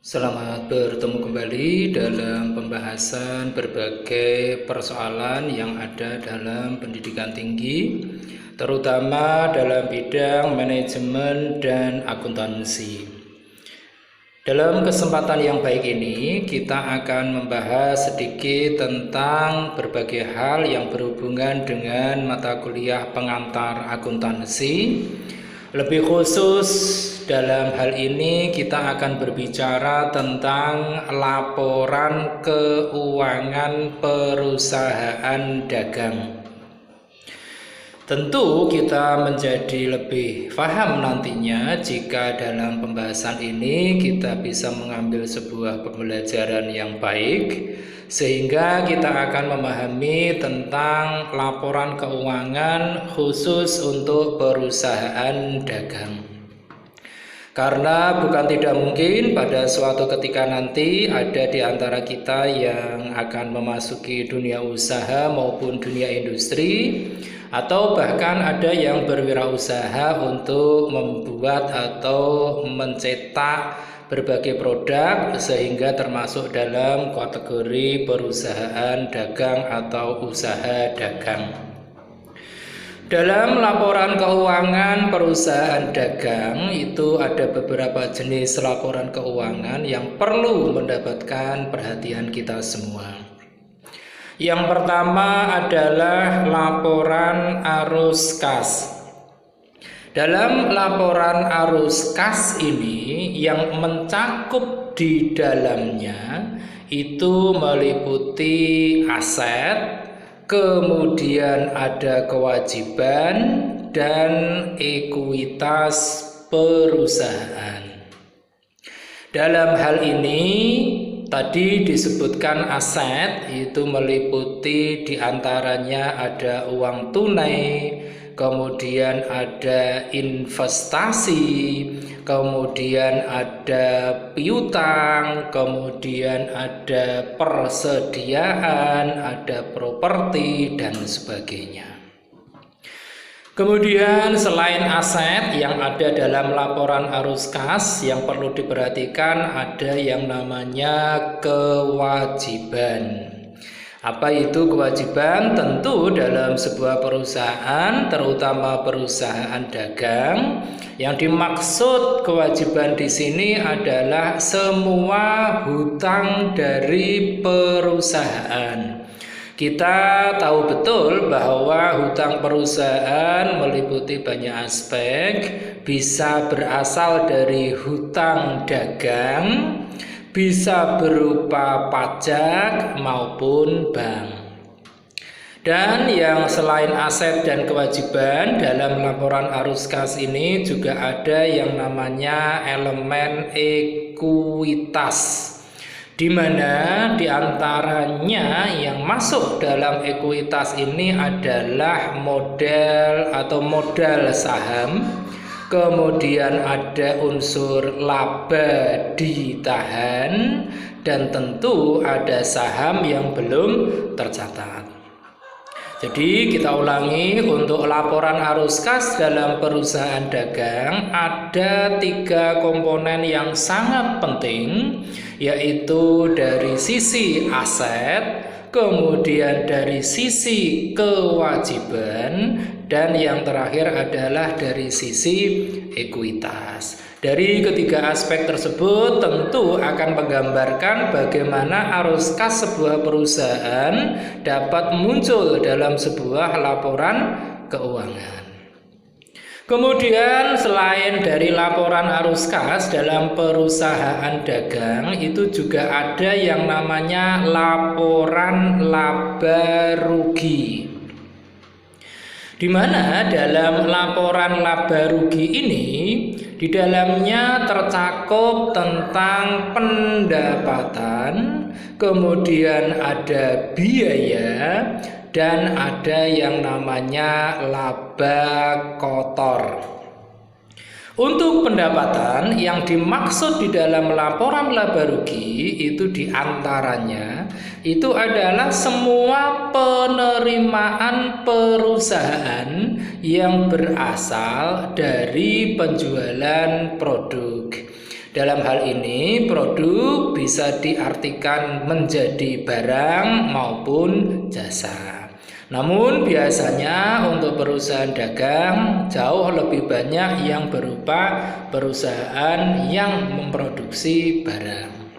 Selamat bertemu kembali dalam pembahasan berbagai persoalan yang ada dalam pendidikan tinggi, terutama dalam bidang manajemen dan akuntansi. Dalam kesempatan yang baik ini, kita akan membahas sedikit tentang berbagai hal yang berhubungan dengan mata kuliah pengantar akuntansi. Lebih khusus dalam hal ini kita akan berbicara tentang laporan keuangan perusahaan dagang. Tentu kita menjadi lebih paham nantinya jika dalam pembahasan ini kita bisa mengambil sebuah pembelajaran yang baik, sehingga kita akan memahami tentang laporan keuangan khusus untuk perusahaan dagang. Karena bukan tidak mungkin pada suatu ketika nanti ada di antara kita yang akan memasuki dunia usaha maupun dunia industri, atau bahkan ada yang berwirausaha untuk membuat atau mencetak berbagai produk sehingga termasuk dalam kategori perusahaan dagang atau usaha dagang. Dalam laporan keuangan perusahaan dagang itu ada beberapa jenis laporan keuangan yang perlu mendapatkan perhatian kita semua. Yang pertama adalah laporan arus kas. Dalam laporan arus kas ini yang mencakup di dalamnya itu meliputi aset, kemudian ada kewajiban dan ekuitas perusahaan. Dalam hal ini tadi disebutkan aset itu meliputi diantaranya ada uang tunai, kemudian ada investasi, kemudian ada piutang, kemudian ada persediaan, ada properti dan sebagainya. Kemudian selain aset yang ada dalam laporan arus kas, yang perlu diperhatikan ada yang namanya kewajiban. Apa itu kewajiban? Tentu dalam sebuah perusahaan, terutama perusahaan dagang, yang dimaksud kewajiban di sini adalah semua hutang dari perusahaan. Kita tahu betul bahwa hutang perusahaan meliputi banyak aspek, bisa berasal dari hutang dagang, bisa berupa pajak maupun bank. Dan yang selain aset dan kewajiban dalam laporan arus kas ini juga ada yang namanya elemen ekuitas, di mana diantaranya yang masuk dalam ekuitas ini adalah modal atau modal saham, kemudian ada unsur laba ditahan, dan tentu ada saham yang belum tercatat. Jadi kita ulangi, untuk laporan arus kas dalam perusahaan dagang ada 3 komponen yang sangat penting, yaitu dari sisi aset, kemudian dari sisi kewajiban, dan yang terakhir adalah dari sisi ekuitas. Dari ketiga aspek tersebut tentu akan menggambarkan bagaimana arus kas sebuah perusahaan dapat muncul dalam sebuah laporan keuangan. Kemudian selain dari laporan arus kas dalam perusahaan dagang, itu juga ada yang namanya laporan laba rugi, di mana dalam laporan laba rugi ini di dalamnya tercakup tentang pendapatan, kemudian ada biaya, dan ada yang namanya laba kotor. Untuk pendapatan yang dimaksud di dalam laporan laba rugi itu diantaranya itu adalah semua penerimaan perusahaan yang berasal dari penjualan produk. Dalam hal ini, produk bisa diartikan menjadi barang maupun jasa. Namun biasanya untuk perusahaan dagang jauh lebih banyak yang berupa perusahaan yang memproduksi barang.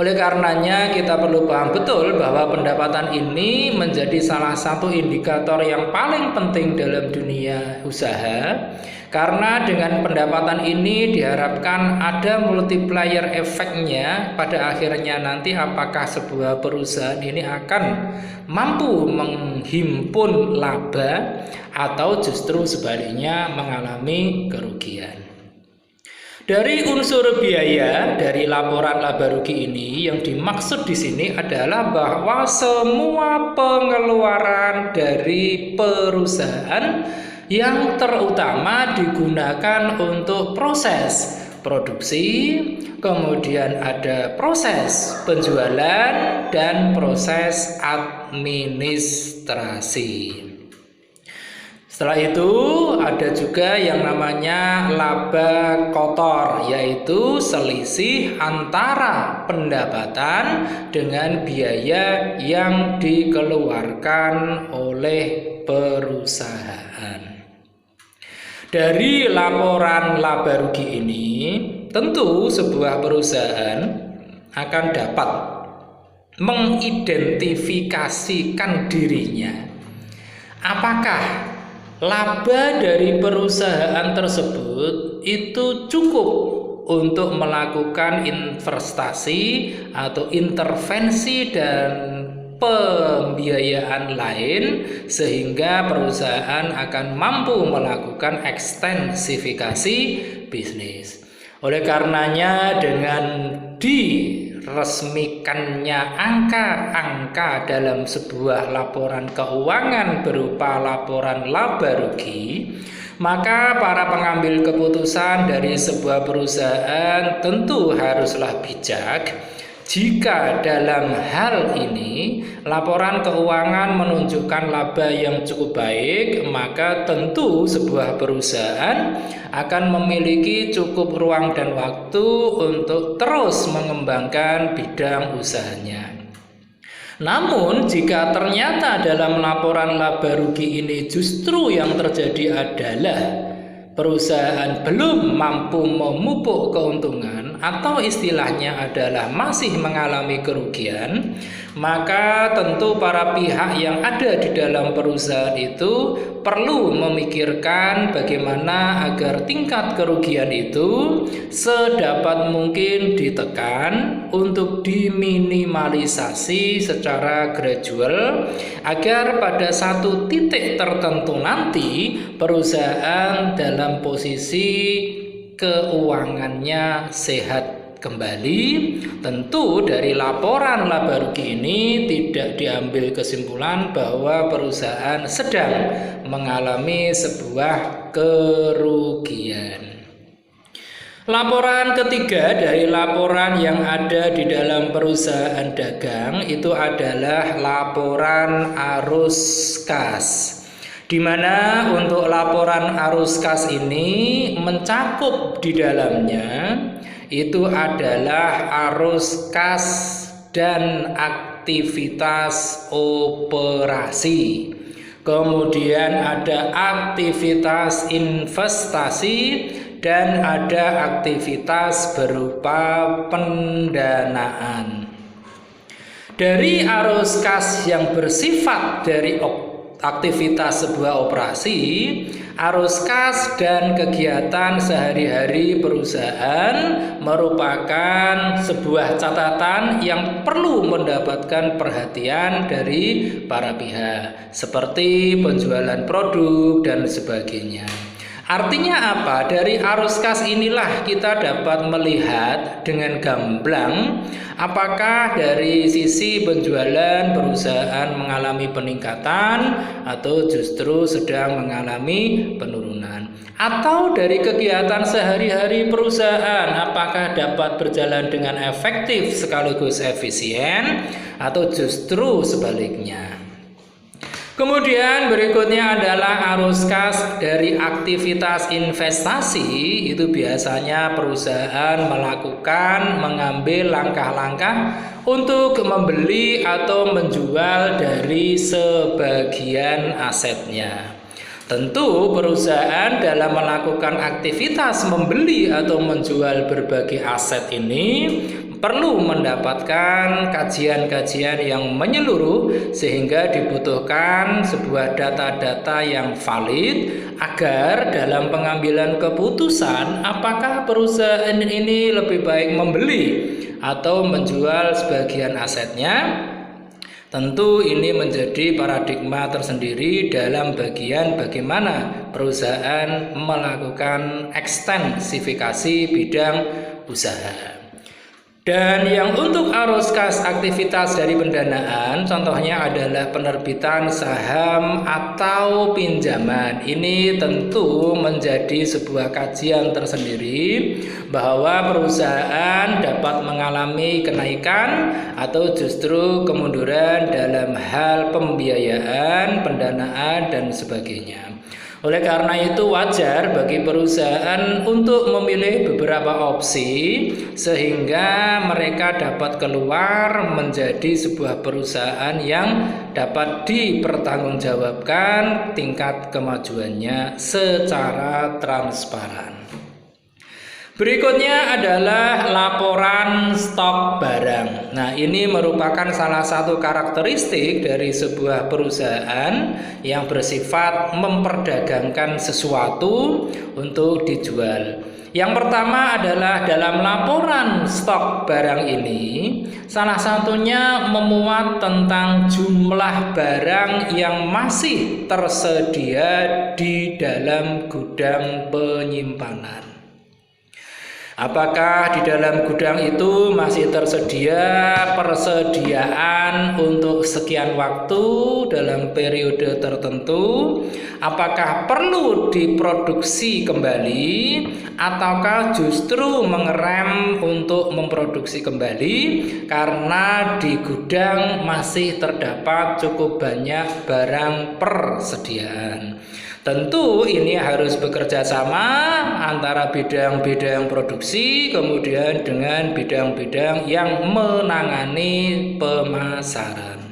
Oleh karenanya kita perlu paham betul bahwa pendapatan ini menjadi salah satu indikator yang paling penting dalam dunia usaha. Karena dengan pendapatan ini diharapkan ada multiplier efeknya pada akhirnya nanti apakah sebuah perusahaan ini akan mampu menghimpun laba atau justru sebaliknya mengalami kerugian. Dari unsur biaya dari laporan laba rugi ini yang dimaksud di sini adalah bahwa semua pengeluaran dari perusahaan yang terutama digunakan untuk proses produksi, kemudian ada proses penjualan dan proses administrasi. Setelah itu ada juga yang namanya laba kotor, yaitu selisih antara pendapatan dengan biaya yang dikeluarkan oleh perusahaan. Dari laporan laba rugi ini, tentu sebuah perusahaan akan dapat mengidentifikasikan dirinya. Apakah laba dari perusahaan tersebut itu cukup untuk melakukan investasi atau intervensi dan pembiayaan lain sehingga perusahaan akan mampu melakukan ekstensifikasi bisnis. Oleh karenanya dengan diresmikannya angka-angka dalam sebuah laporan keuangan berupa laporan laba rugi, maka para pengambil keputusan dari sebuah perusahaan tentu haruslah bijak. Jika dalam hal ini laporan keuangan menunjukkan laba yang cukup baik, maka tentu sebuah perusahaan akan memiliki cukup ruang dan waktu untuk terus mengembangkan bidang usahanya. Namun jika ternyata dalam laporan laba rugi ini justru yang terjadi adalah perusahaan belum mampu memupuk keuntungan atau istilahnya adalah masih mengalami kerugian, maka tentu para pihak yang ada di dalam perusahaan itu perlu memikirkan bagaimana agar tingkat kerugian itu sedapat mungkin ditekan untuk diminimalisasi secara gradual agar pada satu titik tertentu nanti perusahaan dalam posisi keuangannya sehat kembali. Tentu dari laporan laba rugi ini tidak diambil kesimpulan bahwa perusahaan sedang mengalami sebuah kerugian. Laporan ketiga dari laporan yang ada di dalam perusahaan dagang itu adalah laporan arus kas. Di mana untuk laporan arus kas ini mencakup di dalamnya itu adalah arus kas dan aktivitas operasi. Kemudian ada aktivitas investasi dan ada aktivitas berupa pendanaan. Dari arus kas yang bersifat dari aktivitas sebuah operasi, arus kas dan kegiatan sehari-hari perusahaan merupakan sebuah catatan yang perlu mendapatkan perhatian dari para pihak, seperti penjualan produk dan sebagainya. Artinya apa? Dari arus kas inilah kita dapat melihat dengan gamblang apakah dari sisi penjualan perusahaan mengalami peningkatan atau justru sedang mengalami penurunan. Atau dari kegiatan sehari-hari perusahaan apakah dapat berjalan dengan efektif sekaligus efisien atau justru sebaliknya. Kemudian berikutnya adalah arus kas dari aktivitas investasi. Itu biasanya perusahaan mengambil langkah-langkah untuk membeli atau menjual dari sebagian asetnya. Tentu perusahaan dalam melakukan aktivitas membeli atau menjual berbagai aset ini perlu mendapatkan kajian-kajian yang menyeluruh, sehingga dibutuhkan sebuah data-data yang valid agar dalam pengambilan keputusan apakah perusahaan ini lebih baik membeli atau menjual sebagian asetnya. Tentu ini menjadi paradigma tersendiri dalam bagian bagaimana perusahaan melakukan ekstensifikasi bidang usaha. Dan yang untuk arus kas aktivitas dari pendanaan, contohnya adalah penerbitan saham atau pinjaman. Ini tentu menjadi sebuah kajian tersendiri bahwa perusahaan dapat mengalami kenaikan atau justru kemunduran dalam hal pembiayaan, pendanaan, dan sebagainya. Oleh karena itu wajar bagi perusahaan untuk memilih beberapa opsi sehingga mereka dapat keluar menjadi sebuah perusahaan yang dapat dipertanggungjawabkan tingkat kemajuannya secara transparan. Berikutnya adalah laporan stok barang. Nah, ini merupakan salah satu karakteristik dari sebuah perusahaan yang bersifat memperdagangkan sesuatu untuk dijual. Yang pertama adalah dalam laporan stok barang ini, salah satunya memuat tentang jumlah barang yang masih tersedia di dalam gudang penyimpanan. Apakah di dalam gudang itu masih tersedia persediaan untuk sekian waktu dalam periode tertentu? Apakah perlu diproduksi kembali ataukah justru mengerem untuk memproduksi kembali karena di gudang masih terdapat cukup banyak barang persediaan? Tentu ini harus bekerja sama antara bidang-bidang produksi kemudian dengan bidang-bidang yang menangani pemasaran.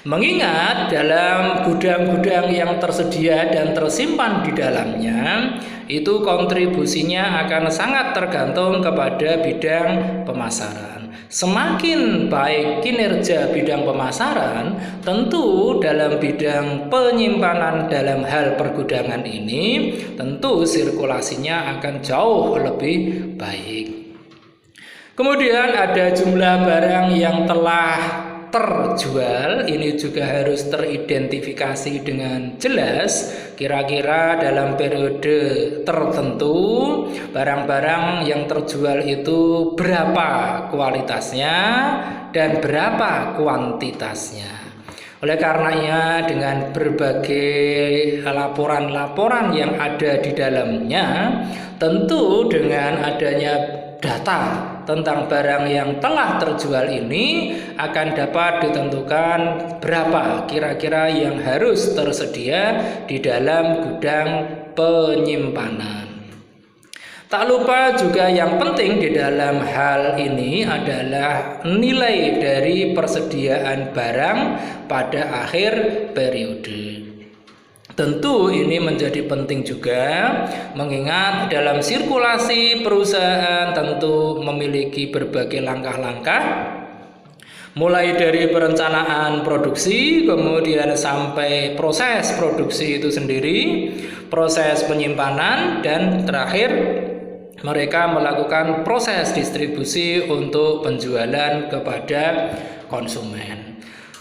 Mengingat dalam gudang-gudang yang tersedia dan tersimpan di dalamnya, itu kontribusinya akan sangat tergantung kepada bidang pemasaran. Semakin baik kinerja bidang pemasaran, tentu dalam bidang penyimpanan dalam hal pergudangan ini, tentu sirkulasinya akan jauh lebih baik. Kemudian ada jumlah barang yang telah terjual, ini juga harus teridentifikasi dengan jelas. Kira-kira dalam periode tertentu barang-barang yang terjual itu berapa kualitasnya dan berapa kuantitasnya. Oleh karenanya dengan berbagai laporan-laporan yang ada di dalamnya, tentu dengan adanya data tentang barang yang telah terjual ini akan dapat ditentukan berapa kira-kira yang harus tersedia di dalam gudang penyimpanan. Tak lupa juga yang penting di dalam hal ini adalah nilai dari persediaan barang pada akhir periode. Tentu ini menjadi penting juga mengingat dalam sirkulasi perusahaan tentu memiliki berbagai langkah-langkah, mulai dari perencanaan produksi kemudian sampai proses produksi itu sendiri, proses penyimpanan, dan terakhir mereka melakukan proses distribusi untuk penjualan kepada konsumen.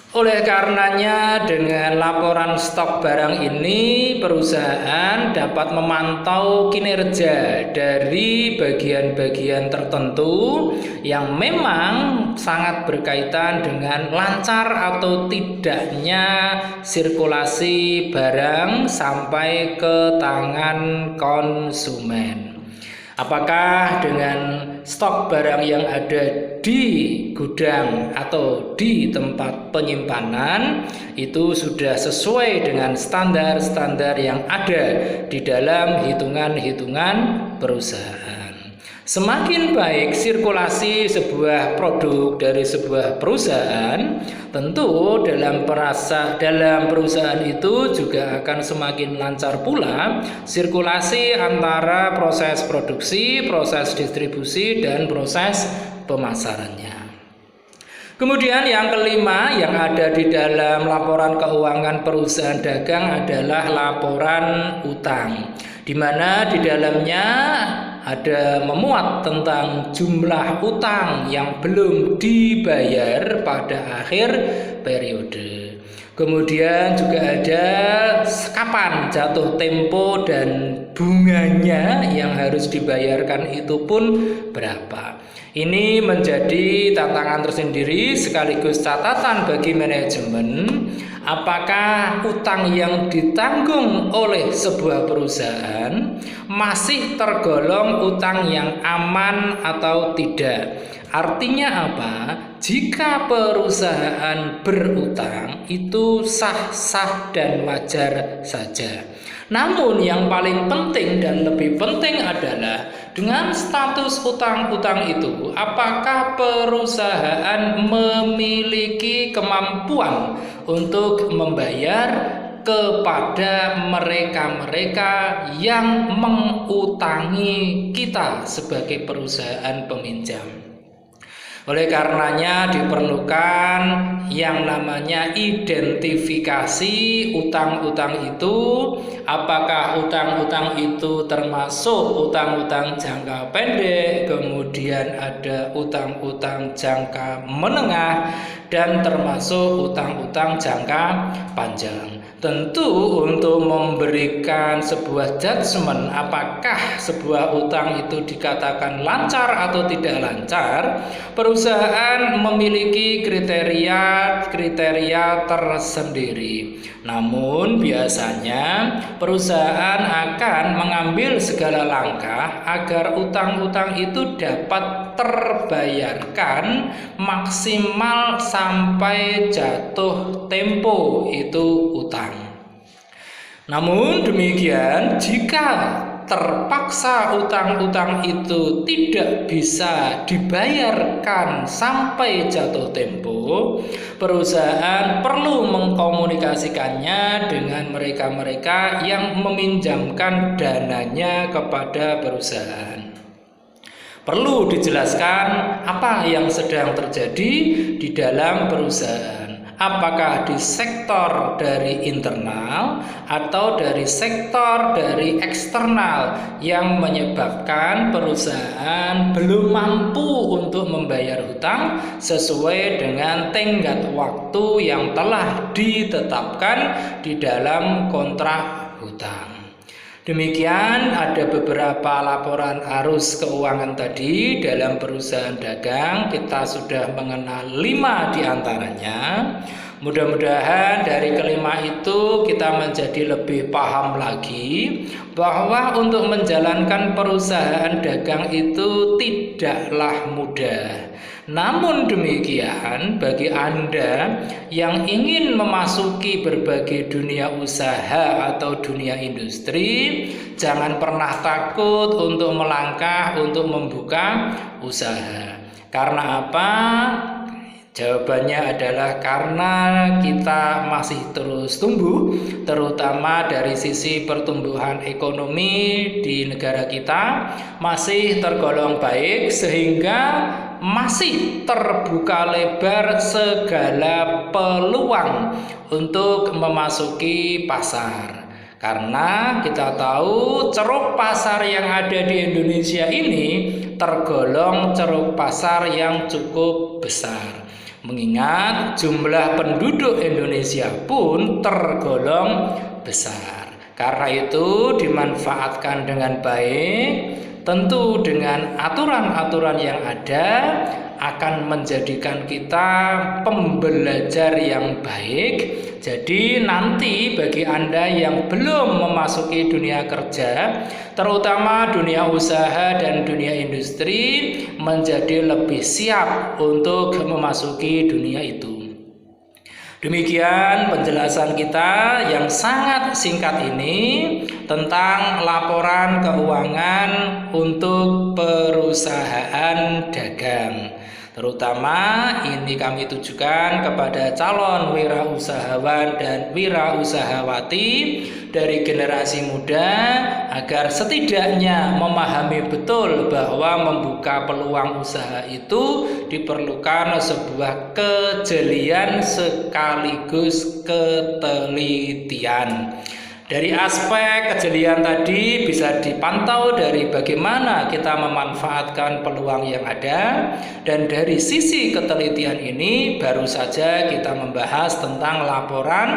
Oleh karenanya dengan laporan stok barang ini perusahaan dapat memantau kinerja dari bagian-bagian tertentu yang memang sangat berkaitan dengan lancar atau tidaknya sirkulasi barang sampai ke tangan konsumen. Apakah dengan stok barang yang ada di gudang atau di tempat penyimpanan itu sudah sesuai dengan standar-standar yang ada di dalam hitungan-hitungan perusahaan. Semakin baik sirkulasi sebuah produk dari sebuah perusahaan, tentu dalam perusahaan itu juga akan semakin lancar pula sirkulasi antara proses produksi, proses distribusi, dan proses pemasarannya. Kemudian yang kelima yang ada di dalam laporan keuangan perusahaan dagang adalah laporan utang, di mana di dalamnya ada memuat tentang jumlah utang yang belum dibayar pada akhir periode. Kemudian juga ada kapan jatuh tempo dan bunganya yang harus dibayarkan itu pun berapa. Ini menjadi tantangan tersendiri sekaligus catatan bagi manajemen. Apakah utang yang ditanggung oleh sebuah perusahaan masih tergolong utang yang aman atau tidak? Artinya apa? Jika perusahaan berutang itu sah-sah dan wajar saja. Namun yang paling penting dan lebih penting adalah dengan status utang-utang itu, apakah perusahaan memiliki kemampuan untuk membayar kepada mereka-mereka yang mengutangi kita sebagai perusahaan peminjam. Oleh karenanya diperlukan yang namanya identifikasi utang-utang itu. Apakah utang-utang itu termasuk utang-utang jangka pendek, kemudian ada utang-utang jangka menengah, dan termasuk utang-utang jangka panjang. Tentu untuk memberikan sebuah judgement apakah sebuah utang itu dikatakan lancar atau tidak lancar, perusahaan memiliki kriteria tersendiri. Namun biasanya perusahaan akan mengambil segala langkah agar utang-utang itu dapat terbayarkan maksimal sampai jatuh tempo itu utang. Namun demikian, jika terpaksa utang-utang itu tidak bisa dibayarkan sampai jatuh tempo, perusahaan perlu mengkomunikasikannya dengan mereka-mereka yang meminjamkan dananya kepada perusahaan. Perlu dijelaskan apa yang sedang terjadi di dalam perusahaan. Apakah di sektor dari internal atau dari sektor dari eksternal yang menyebabkan perusahaan belum mampu untuk membayar hutang sesuai dengan tenggat waktu yang telah ditetapkan di dalam kontrak hutang. Demikian ada beberapa laporan arus keuangan tadi dalam perusahaan dagang. Kita sudah mengenal 5 diantaranya. Mudah-mudahan dari kelima itu kita menjadi lebih paham lagi bahwa untuk menjalankan perusahaan dagang itu tidaklah mudah. Namun demikian, bagi Anda yang ingin memasuki berbagai dunia usaha atau dunia industri, jangan pernah takut untuk melangkah untuk membuka usaha. Karena apa? Jawabannya adalah karena kita masih terus tumbuh, terutama dari sisi pertumbuhan ekonomi di negara kita masih tergolong baik, sehingga masih terbuka lebar segala peluang untuk memasuki pasar. Karena kita tahu ceruk pasar yang ada di Indonesia ini tergolong ceruk pasar yang cukup besar. Mengingat jumlah penduduk Indonesia pun tergolong besar. Karena itu dimanfaatkan dengan baik, tentu dengan aturan-aturan yang ada akan menjadikan kita pembelajar yang baik. Jadi nanti bagi Anda yang belum memasuki dunia kerja, terutama dunia usaha dan dunia industri, menjadi lebih siap untuk memasuki dunia itu. Demikian penjelasan kita yang sangat singkat ini tentang laporan keuangan untuk perusahaan dagang. Terutama ini kami tujukan kepada calon wirausahawan dan wirausahawati dari generasi muda agar setidaknya memahami betul bahwa membuka peluang usaha itu diperlukan sebuah kejelian sekaligus ketelitian. Dari aspek kejelian tadi bisa dipantau dari bagaimana kita memanfaatkan peluang yang ada, dan dari sisi ketelitian ini baru saja kita membahas tentang laporan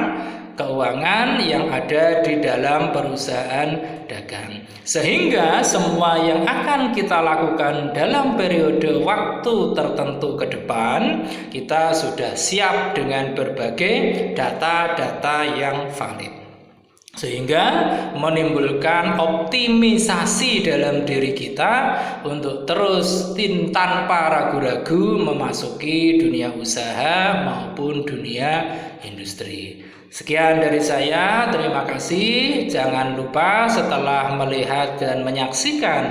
keuangan yang ada di dalam perusahaan dagang. Sehingga semua yang akan kita lakukan dalam periode waktu tertentu ke depan, kita sudah siap dengan berbagai data-data yang valid, sehingga menimbulkan optimisasi dalam diri kita untuk terus tanpa ragu-ragu memasuki dunia usaha maupun dunia industri. Sekian dari saya, terima kasih. Jangan lupa setelah melihat dan menyaksikan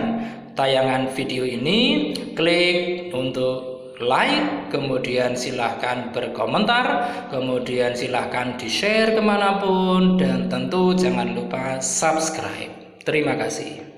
tayangan video ini, klik untuk like, kemudian silahkan berkomentar, kemudian silahkan di-share kemanapun, dan tentu jangan lupa subscribe. Terima kasih.